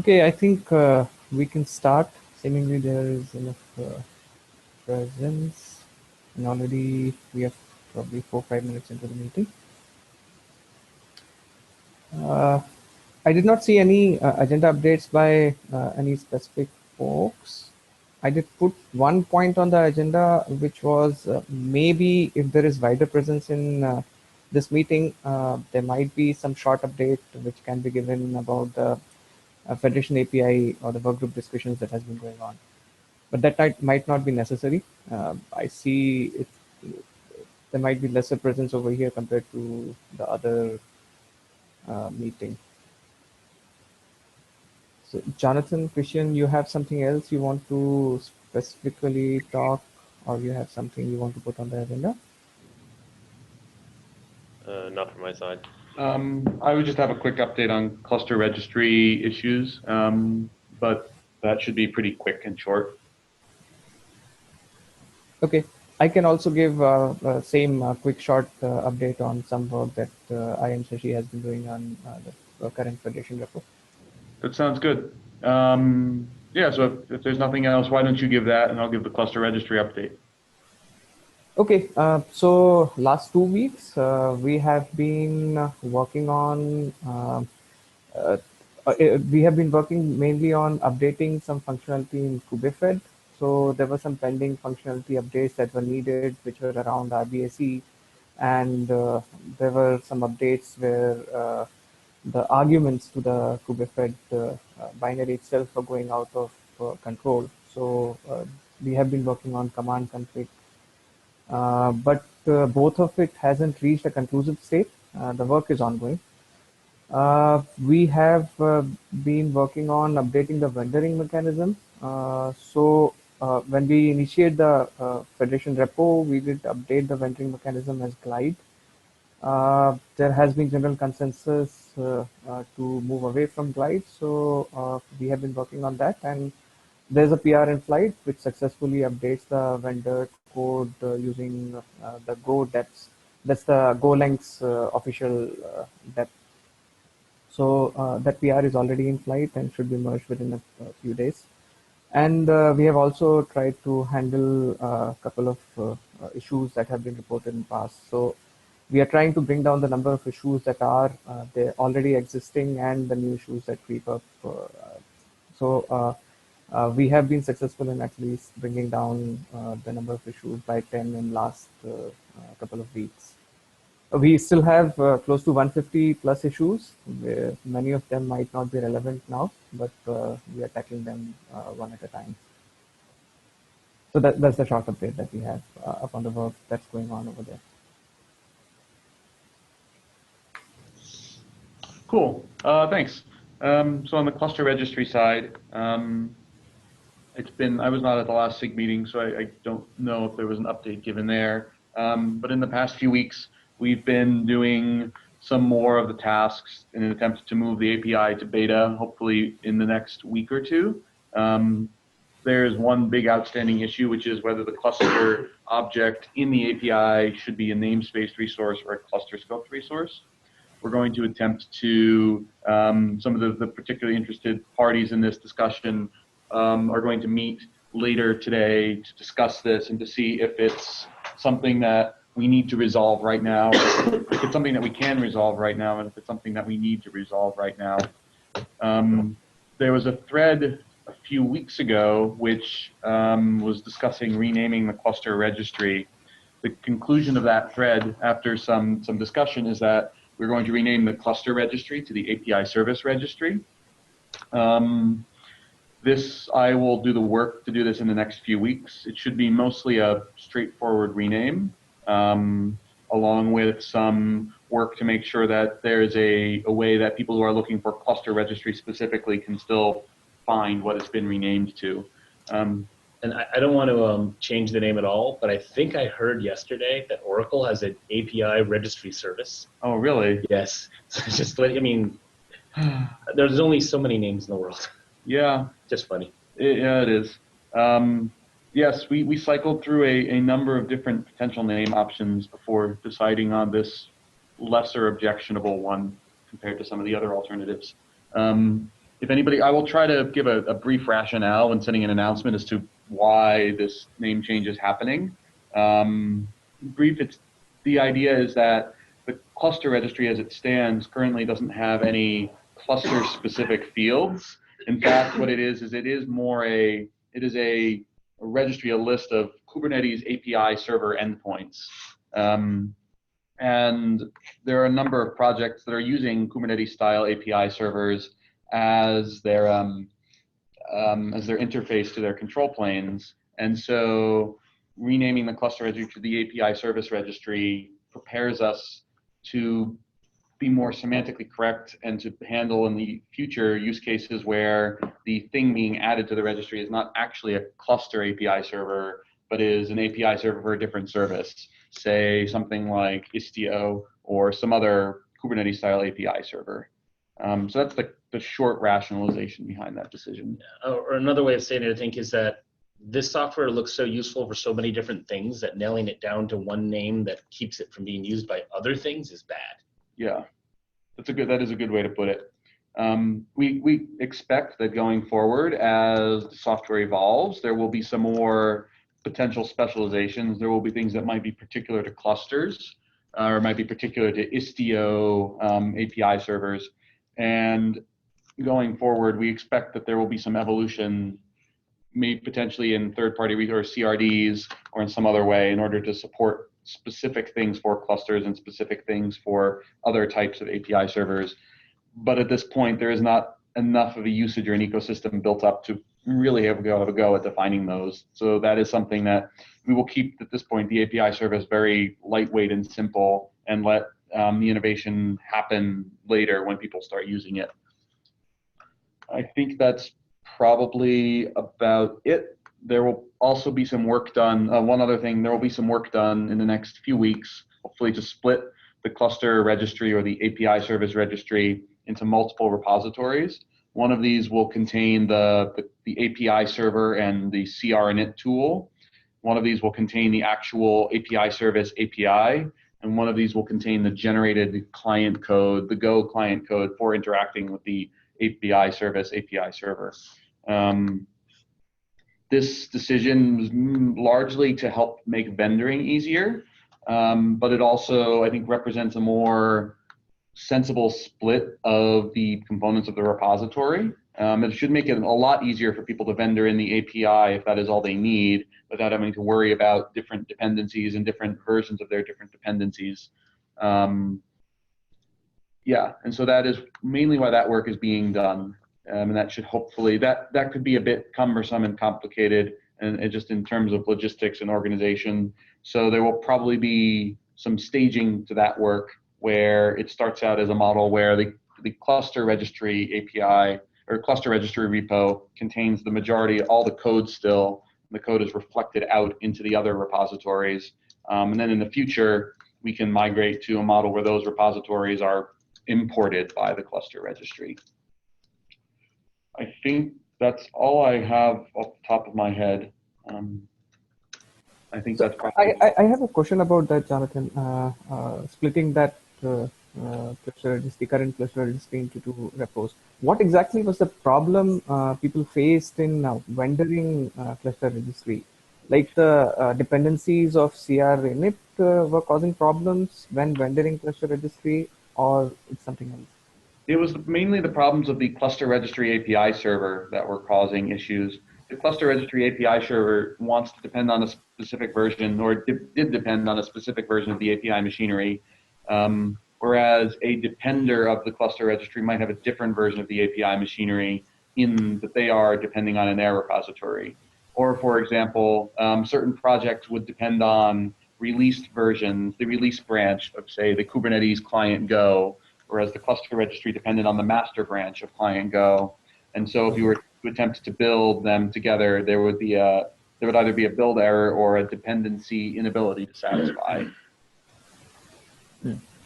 Okay, I think we can start. Seemingly there is enough presence, and already we have probably 4 5 minutes into the meeting. Uh, I did not see any agenda updates by any specific folks. I did put one point on the agenda, which was maybe if there is wider presence in this meeting, there might be some short update which can be given about the Federation API or the workgroup discussions that has been going on. But that might not be necessary. I see it. There might be lesser presence over here compared to the other meeting. So, Jonathan, Christian, you have something else you want to specifically talk, or you have something you want to put on the agenda? Not from my side. I would just have a quick update on cluster registry issues, but that should be pretty quick and short. Okay, I can also give same quick short update on some work that I and Shashi has been doing on the current Federation repo. That sounds good. Yeah, so if there's nothing else, why don't you give that, and I'll give the cluster registry update. Okay, so last 2 weeks we have been working on uh, we have been working mainly on updating some functionality in Kubefed. So there were some pending functionality updates that were needed, which were around RBAC, and there were some updates where the arguments to the Kubefed binary itself were going out of control. So we have been working on command config, but both of it hasn't reached a conclusive state. The work is ongoing. We have been working on updating the vendoring mechanism. So when we initiate the Federation repo, we did update the vendoring mechanism as glide. There has been general consensus to move away from glide, so we have been working on that, and there's a PR in flight which successfully updates the vendor code using the Go depths. That's the Golangs official depth. So that PR is already in flight and should be merged within a few days. And we have also tried to handle a couple of issues that have been reported in the past. So we are trying to bring down the number of issues that are there already existing and the new issues that creep up. So we have been successful in at least bringing down the number of issues by 10 in last couple of weeks. We still have close to 150 plus issues, where many of them might not be relevant now, but we are tackling them one at a time. So that's the short update that we have upon the work that's going on over there. Cool. Thanks. So on the cluster registry side, I was not at the last SIG meeting, so I don't know if there was an update given there. But in the past few weeks, we've been doing some more of the tasks in an attempt to move the API to beta, hopefully in the next week or two. There's one big outstanding issue, which is whether the cluster object in the API should be a namespace resource or a cluster scoped resource. We're going to attempt to, some of the particularly interested parties in this discussion are going to meet later today to discuss this and to see if it's something that we need to resolve right now, if it's something that we can resolve right now, and if it's something that we need to resolve right now. There was a thread a few weeks ago which was discussing renaming the cluster registry. The conclusion of that thread, after some discussion, is that we're going to rename the cluster registry to the API service registry. I will do the work to do this in the next few weeks. It should be mostly a straightforward rename, along with some work to make sure that there's a way that people who are looking for cluster registry specifically can still find what it's been renamed to. And I don't want to change the name at all, but I think I heard yesterday that Oracle has an API registry service. Oh, really? Yes. Just, I mean, there's only so many names in the world. Yeah. Just funny. Yeah, it is. Yes, we cycled through a number of different potential name options before deciding on this lesser objectionable one compared to some of the other alternatives. if anybody, I will try to give a brief rationale when sending an announcement as to why this name change is happening. Brief, the idea is that the cluster registry as it stands currently doesn't have any cluster specific fields. In fact, what it is a registry, a list of Kubernetes API server endpoints. And there are a number of projects that are using Kubernetes style API servers as their interface to their control planes. And so renaming the cluster registry to the API service registry prepares us to be more semantically correct and to handle in the future use cases where the thing being added to the registry is not actually a cluster API server, but is an API server for a different service, say something like Istio or some other Kubernetes style API server. So that's the short rationalization behind that decision. Yeah. Or another way of saying it, I think, is that this software looks so useful for so many different things that nailing it down to one name that keeps it from being used by other things is bad. Yeah, that is a good way to put it. We expect that going forward, as the software evolves, there will be some more potential specializations. There will be things that might be particular to clusters, or might be particular to Istio API servers. And going forward, we expect that there will be some evolution, maybe potentially in third-party or CRDs or in some other way, in order to support specific things for clusters and specific things for other types of API servers. But at this point, there is not enough of a usage or an ecosystem built up to really have a go at defining those. So that is something that we will keep at this point, the API service very lightweight and simple, and let the innovation happen later when people start using it. I think that's probably about it. There will also be some work done. One other thing, there will be some work done in the next few weeks, hopefully to split the cluster registry or the API service registry into multiple repositories. One of these will contain the API server and the CR init tool. One of these will contain the actual API service API, and one of these will contain the generated client code, the Go client code for interacting with the API service API server. This decision was largely to help make vendoring easier, but it also, I think, represents a more sensible split of the components of the repository. It should make it a lot easier for people to vendor in the API if that is all they need, without having to worry about different dependencies and different versions of their different dependencies. Yeah, and so that is mainly why that work is being done. And that should hopefully, that could be a bit cumbersome and complicated, and just in terms of logistics and organization. So there will probably be some staging to that work, where it starts out as a model where the cluster registry API or cluster registry repo contains the majority, all the code still. The code is reflected out into the other repositories. And then in the future, we can migrate to a model where those repositories are imported by the cluster registry. I think that's all I have off the top of my head. I think that's probably... I have a question about that, Jonathan. Splitting that cluster registry, current cluster registry into two repos. What exactly was the problem people faced in vendoring cluster registry? Like the dependencies of CR init were causing problems when vendoring cluster registry, or it's something else? It was mainly the problems of the cluster registry API server that were causing issues. The cluster registry API server wants to depend on a specific version, or did depend on a specific version of the API machinery, whereas a depender of the cluster registry might have a different version of the API machinery in that they are depending on in their repository. Or, for example, certain projects would depend on released versions, the release branch of, say, the Kubernetes client Go, whereas the cluster registry depended on the master branch of client Go. And so if you were to attempt to build them together, there would either be a build error or a dependency inability to satisfy.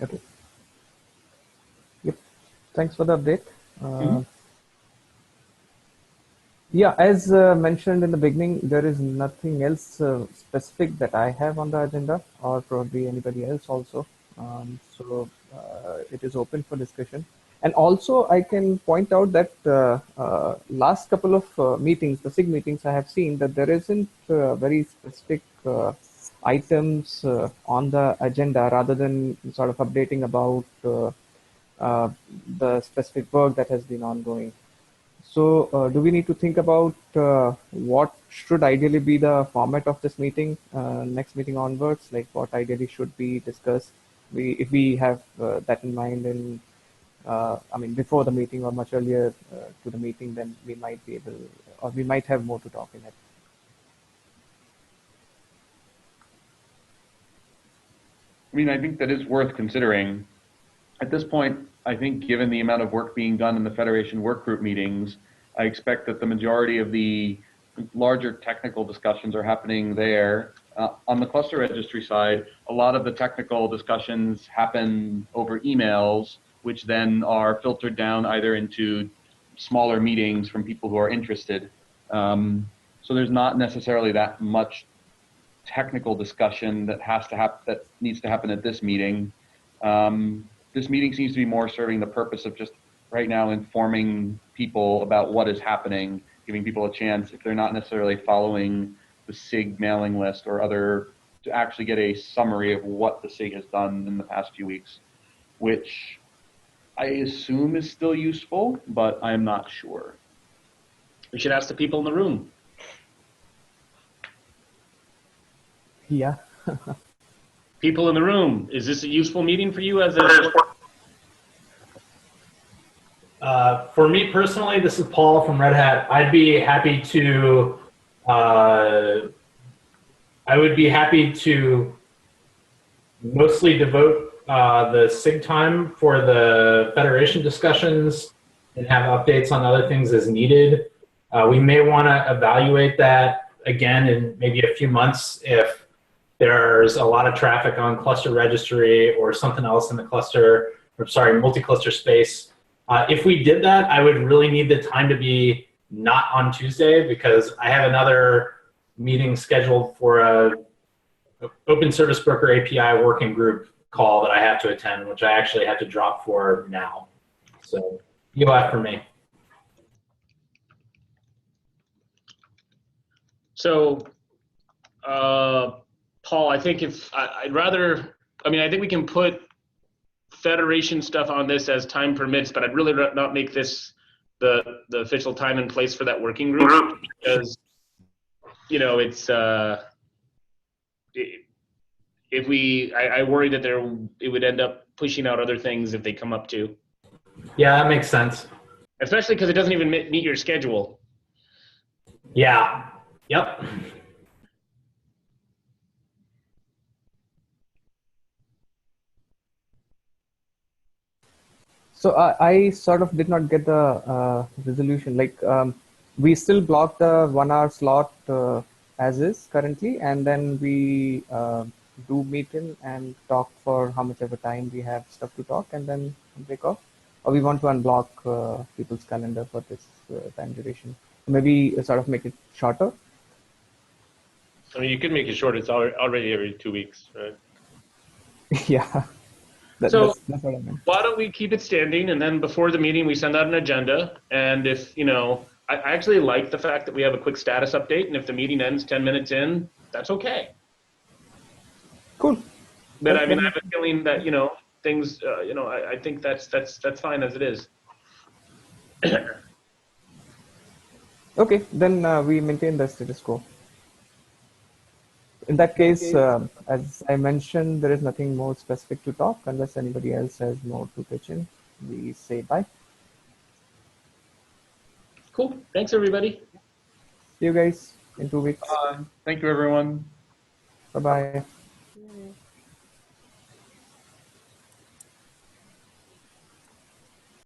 Okay. Yep. Thanks for the update. Yeah, as mentioned in the beginning, there is nothing else specific that I have on the agenda, or probably anybody else also. So it is open for discussion. And also, I can point out that last couple of meetings, the SIG meetings, I have seen that there isn't very specific items on the agenda rather than sort of updating about uh, the specific work that has been ongoing. So, do we need to think about what should ideally be the format of this meeting, next meeting onwards? Like, what ideally should be discussed? If we have that in mind, and I mean, before the meeting or much earlier to the meeting, then we might be able, or we might have more to talk in it. I mean, I think that is worth considering. At this point, I think given the amount of work being done in the Federation workgroup meetings, I expect that the majority of the larger technical discussions are happening there. On the cluster registry side, a lot of the technical discussions happen over emails, which then are filtered down either into smaller meetings from people who are interested. So there's not necessarily that much technical discussion that needs to happen at this meeting. This meeting seems to be more serving the purpose of just right now informing people about what is happening, giving people a chance, if they're not necessarily following the SIG mailing list or other, to actually get a summary of what the SIG has done in the past few weeks, which I assume is still useful, but I'm not sure. We should ask the people in the room. Yeah. People in the room, is this a useful meeting for you as a... For me personally, this is Paul from Red Hat. I would be happy to mostly devote the SIG time for the Federation discussions and have updates on other things as needed. We may want to evaluate that again in maybe a few months if there's a lot of traffic on cluster registry or something else in the cluster, or sorry, multi-cluster space. If we did that, I would really need the time to be not on Tuesday because I have another meeting scheduled for a Open Service Broker API working group call that I have to attend, which I actually have to drop for now. So EOF for me. So, Paul, I think I'd rather, I mean, I think we can put Federation stuff on this as time permits, but I'd really not make this the official time and place for that working group because, you know, it's, if we, I worry that it would end up pushing out other things if they come up too. Yeah, that makes sense. Especially because it doesn't even meet your schedule. Yeah. Yep. So I sort of did not get the resolution. Like we still block the 1 hour slot as is currently, and then we do meet in and talk for how much of a time we have stuff to talk, and then break off. Or we want to unblock people's calendar for this time duration. Maybe sort of make it shorter. I mean, you could make it short. It's already every 2 weeks, right? Yeah. That's what I meant. Why don't we keep it standing, and then before the meeting we send out an agenda, and if, you know, I actually like the fact that we have a quick status update, and if the meeting ends 10 minutes in, that's okay. Cool. But I mean, I have a feeling that, you know, things, you know, I think that's fine as it is. Okay, then we maintain the status quo. In that case, as I mentioned, there is nothing more specific to talk unless anybody else has more to pitch in. We say bye. Cool. Thanks, everybody. See you guys in 2 weeks. Thank you, everyone. Bye-bye.